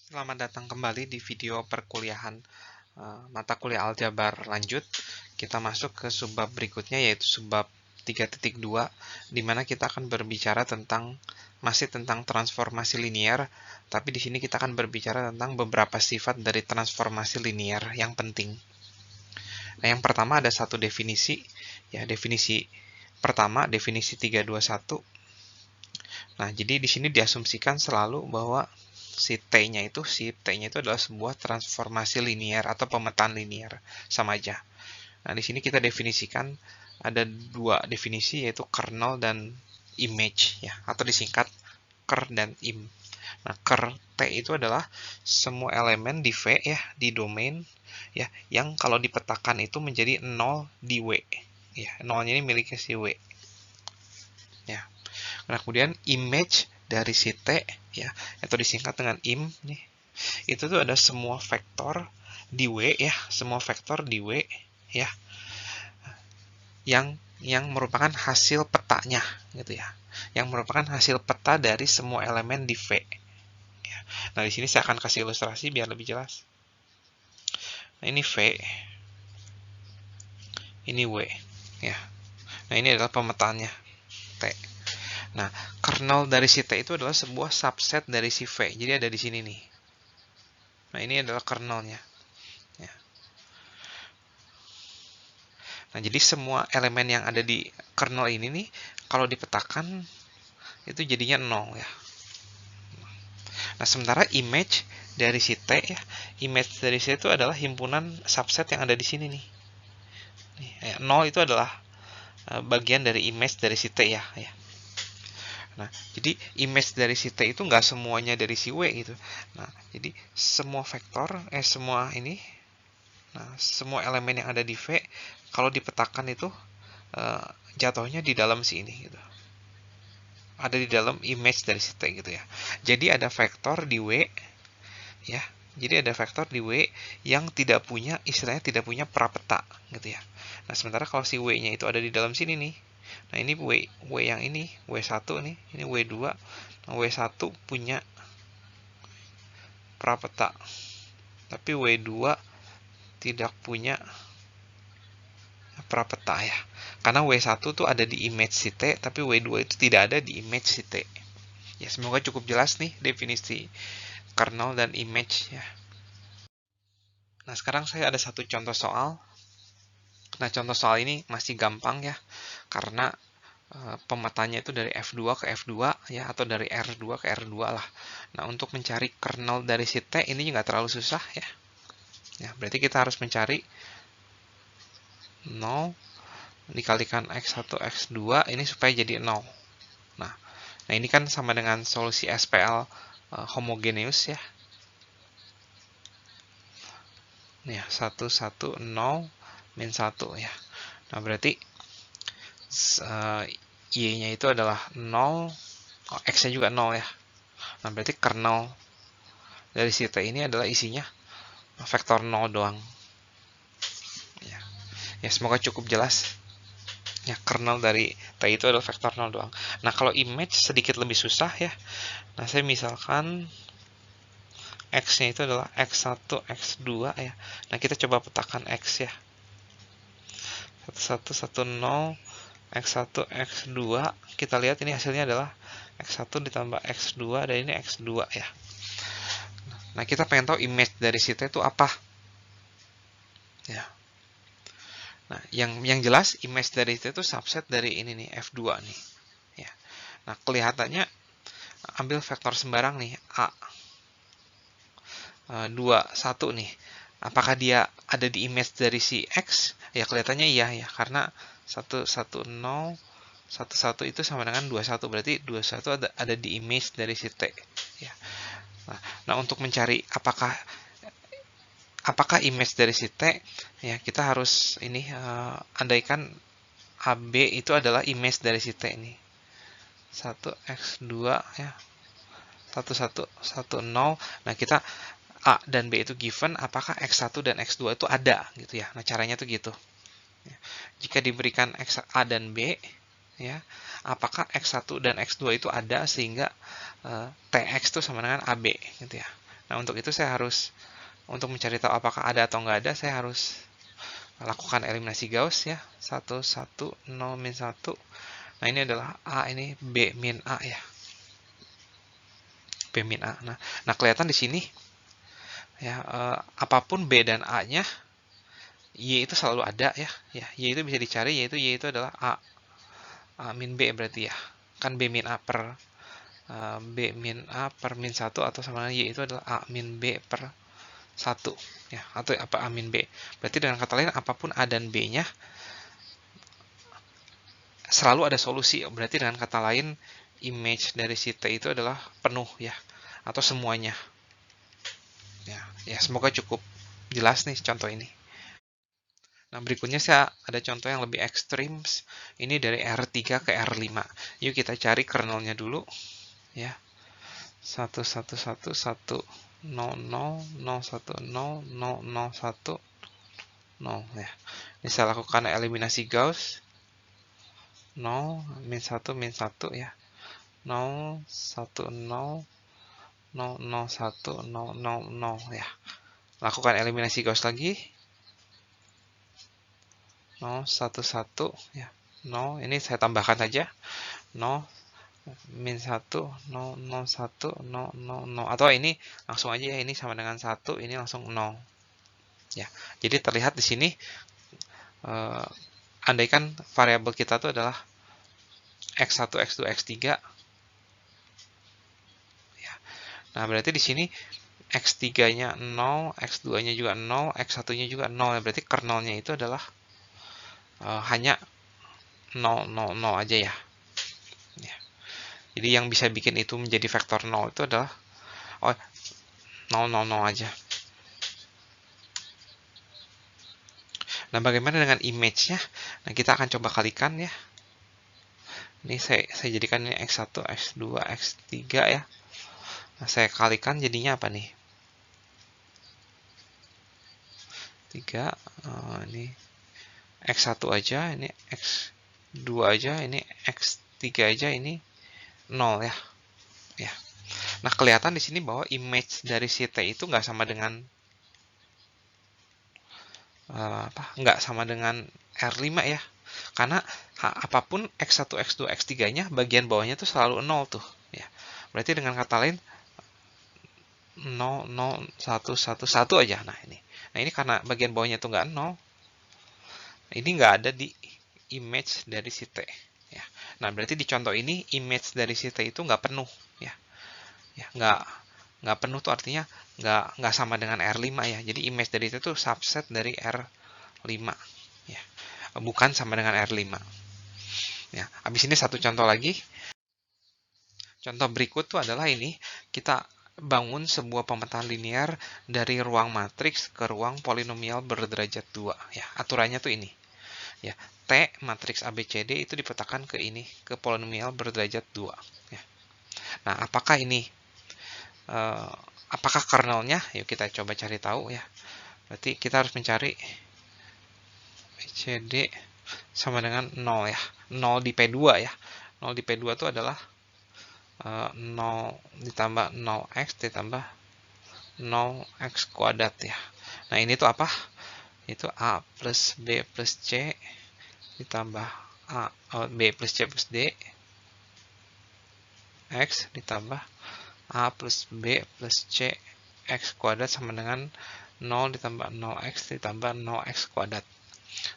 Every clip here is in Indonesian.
Selamat datang kembali di video perkuliahan mata kuliah aljabar lanjut. Kita masuk ke subbab berikutnya yaitu subbab 3.2 di mana kita akan berbicara masih tentang transformasi linear, tapi di sini kita akan berbicara tentang beberapa sifat dari transformasi linear yang penting. Nah, yang pertama ada satu definisi, ya definisi pertama, definisi 321. Nah, jadi di sini diasumsikan selalu bahwa si T-nya itu adalah sebuah transformasi linear atau pemetaan linear, sama aja. Nah, di sini kita definisikan ada dua definisi yaitu kernel dan image ya, atau disingkat ker dan im. Nah, ker T itu adalah semua elemen di V ya, di domain ya, yang kalau dipetakan itu menjadi 0 di W. Ya, nolnya ini miliknya si W. Ya. Nah, kemudian image dari si T ya, atau disingkat dengan im nih. Itu tuh ada semua vektor di W ya, semua vektor di W ya, yang merupakan hasil petanya gitu ya. Yang merupakan hasil peta dari semua elemen di V. Ya. Nah, di sini saya akan kasih ilustrasi biar lebih jelas. Nah, ini V, ini W ya. Nah, ini adalah pemetaannya T. Nah, kernel dari si T itu adalah sebuah subset dari si V. Jadi ada di sini nih. Nah, ini adalah kernelnya. Ya. Nah, jadi semua elemen yang ada di kernel ini nih, kalau dipetakan, itu jadinya 0 ya. Nah, sementara image dari si T ya, image dari si T itu adalah himpunan subset yang ada di sini nih. 0 itu adalah bagian dari image dari si T ya. Nah, jadi image dari si T itu nggak semuanya dari si W gitu. Nah, jadi semua vektor, semua ini, nah, semua elemen yang ada di V, kalau dipetakan itu jatuhnya di dalam si ini gitu. Ada di dalam image dari si T gitu ya. Jadi ada vektor di W ya. Jadi ada vektor di W yang tidak punya, istilahnya tidak punya prapeta gitu ya. Nah, sementara kalau si W-nya itu ada di dalam sini nih. Nah, ini W yang ini, W1 nih, ini W2. Nah, W1 punya prapeta. Tapi W2 tidak punya prapeta ya. Karena W1 tuh ada di image si T, tapi W2 itu tidak ada di image si T. Ya, semoga cukup jelas nih definisi kernel dan image ya. Nah, sekarang saya ada satu contoh soal. Nah, contoh soal ini masih gampang ya, karena pemetanya itu dari F2 ke F2 ya, atau dari R2 ke R2 lah. Nah, untuk mencari kernel dari si T ini nggak terlalu susah ya. Ya, berarti kita harus mencari 0 dikalikan X1, X2 ini supaya jadi 0. Nah, ini kan sama dengan solusi SPL homogeneus ya. Nih, 1, 1, 0, min 1 ya. Nah, berarti Y-nya itu adalah 0, X-nya juga 0 ya. Nah, berarti kernel dari si T ini adalah isinya vektor 0 doang. Ya, semoga cukup jelas. Ya, kernel dari T itu adalah vektor 0 doang. Nah, kalau image sedikit lebih susah ya. Nah, saya misalkan X-nya itu adalah X1, X2 ya. Nah, kita coba petakan X ya. 1, 1, 0, X1, X2. Kita lihat ini hasilnya adalah X1 ditambah X2, dan ini X2 ya. Nah, kita pengen tahu image dari si T itu apa. Ya. Nah, yang jelas image dari T itu subset dari ini nih, F2 nih. Ya. Nah, kelihatannya ambil vektor sembarang nih, A. 2, 1 nih. Apakah dia ada di image dari si X? Ya, kelihatannya iya ya, karena 1, 1, 0, 1, 1 itu sama dengan 21, berarti 21 ada di image dari si T. Ya. Nah, untuk mencari apakah image dari si T, ya kita harus ini andaikan AB itu adalah image dari si T ini. 1x2 ya. 1, 1, 1, 0. Nah, kita A dan B itu given, apakah X1 dan X2 itu ada gitu ya. Nah, caranya tuh gitu. Jika diberikan A dan B ya, apakah X1 dan X2 itu ada sehingga TX itu sama dengan AB gitu ya. Nah, untuk itu saya harus, untuk mencari tahu apakah ada atau nggak ada, saya harus lakukan eliminasi Gauss ya. 1, 1, 0, min 1. Nah, ini adalah A, ini B min A ya. B min A. Nah kelihatan di sini ya, apapun B dan A-nya, Y itu selalu ada ya. Y itu bisa dicari, yaitu Y itu adalah A min B berarti ya. Kan B min A per B min A per min 1 atau sama dengan Y itu adalah A min B per 1 ya, atau apa A min B. Berarti dengan kata lain apapun A dan B-nya selalu ada solusi. Berarti dengan kata lain image dari si T itu adalah penuh ya, atau semuanya. Ya, semoga cukup jelas nih contoh ini. Nah, berikutnya saya ada contoh yang lebih ekstrim. Ini dari R3 ke R5. Yuk kita cari kernelnya dulu ya. 1 1 1 1 0 0 0 1 0 0 0 1 0 ya. Ini saya lakukan eliminasi Gauss. 0 min 1 min 1 ya. 0 1 0 0 0 1 0 0 0 ya. Lakukan eliminasi Gauss lagi. 0 1 1 ya. 0 ini saya tambahkan saja. 0 min 1 0 0 1 0 0 0, atau ini langsung aja ya, ini sama dengan 1, ini langsung 0 ya. Jadi terlihat di sini andaikan variabel kita itu adalah x1 x2 x3 ya. Nah, berarti di sini x3-nya 0, x2-nya juga 0, x1-nya juga 0 ya. Berarti kernelnya itu adalah hanya 0 0 0 aja ya. Jadi yang bisa bikin itu menjadi vektor 0 itu adalah 0 0 0 aja. Nah, bagaimana dengan image-nya? Nah, kita akan coba kalikan ya. Ini saya jadikan ini x1, x2, x3 ya. Nah, saya kalikan jadinya apa nih? 3, ini x1 aja, ini x2 aja, ini x3 aja, ini 0 ya. Ya. Nah, kelihatan di sini bahwa image dari si T itu nggak sama dengan nggak sama dengan R5 ya. Karena apapun x1, x2, x3-nya bagian bawahnya tuh selalu 0 tuh ya. Berarti dengan kata lain 0 0 1 1 1 aja. Nah, ini karena bagian bawahnya tuh nggak 0. Ini nggak ada di image dari si T ya. Nah, berarti di contoh ini image dari si T itu nggak penuh ya. Ya, nggak penuh tuh artinya nggak sama dengan R5 ya. Jadi image dari itu tuh subset dari R5 ya. Bukan sama dengan R5. Ya, habis ini satu contoh lagi. Contoh berikut tuh adalah ini, kita bangun sebuah pemetaan linear dari ruang matriks ke ruang polinomial berderajat 2 ya. Aturannya tuh ini. Ya, T matriks ABCD itu dipetakan ke ini, ke polinomial berderajat 2 ya. Nah, apakah ini apakah kernelnya? Yuk kita coba cari tahu ya. Berarti kita harus mencari ABCD sama dengan 0 ya. 0 di P2 ya. 0 di P2 itu adalah 0 ditambah 0x ditambah 0x kuadrat ya. Nah, ini tuh apa? Itu A plus B plus C ditambah B plus C plus D X ditambah A plus B plus C X kuadrat sama dengan 0 ditambah 0x ditambah 0x kuadrat.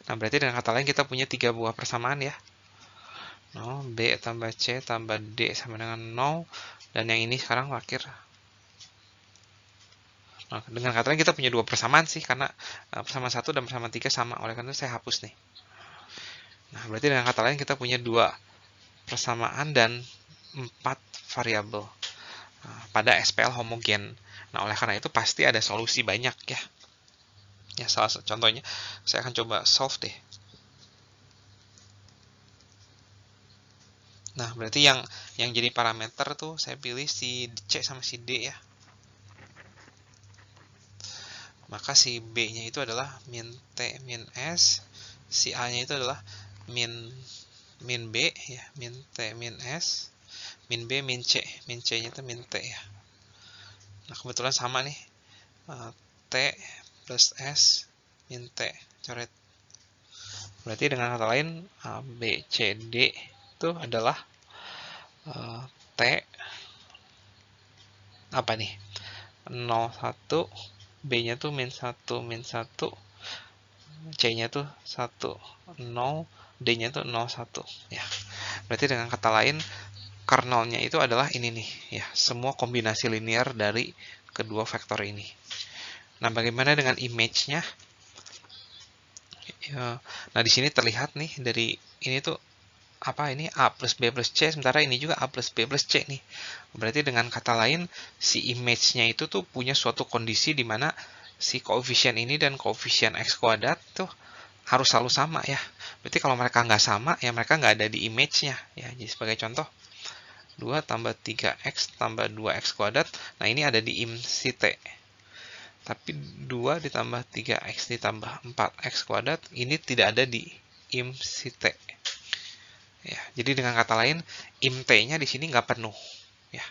Nah, berarti dengan kata lain kita punya 3 buah persamaan ya. 0, B tambah C tambah D sama dengan 0. Dan yang ini sekarang akhir. Nah, dengan kata lain kita punya 2 persamaan sih, karena persamaan 1 dan persamaan 3 sama. Oleh karena itu saya hapus nih. Nah, berarti dengan kata lain kita punya 2 persamaan dan 4 variabel pada SPL homogen. Nah, oleh karena itu pasti ada solusi banyak ya. Ya, salah satu contohnya saya akan coba solve deh. Nah, berarti yang jadi parameter tuh saya pilih si C sama si D ya. Maka si B-nya itu adalah min T min S, si A-nya itu adalah min B ya, min T min S, min B min C. Min C-nya itu min T ya. Nah, kebetulan sama nih, T plus S min T, coret. Berarti dengan kata lain, B, C, D itu adalah T, apa nih, 01, B-nya tuh min 1, min 1, C-nya tuh 1, 0, D-nya tuh 01. Ya, berarti dengan kata lain, kernelnya itu adalah ini nih, ya, semua kombinasi linear dari kedua vektor ini. Nah, bagaimana dengan image-nya? Ya, nah, di sini terlihat nih dari ini tuh apa ini A plus B plus C, sementara ini juga A plus B plus C nih. Berarti dengan kata lain, si image-nya itu tuh punya suatu kondisi di mana si koefisien ini dan koefisien X kuadrat tuh harus selalu sama ya. Berarti kalau mereka nggak sama, ya mereka nggak ada di image-nya. Ya, jadi sebagai contoh, 2 tambah 3X tambah 2X kuadrat, nah ini ada di im si T. Tapi 2 ditambah 3X ditambah 4X kuadrat, ini tidak ada di im si T. Ya, jadi dengan kata lain, im T-nya di sini nggak penuh. Ya,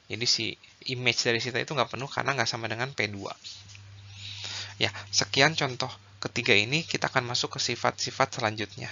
jadi si image dari si T itu nggak penuh karena nggak sama dengan P2. Ya, sekian contoh ketiga ini, kita akan masuk ke sifat-sifat selanjutnya.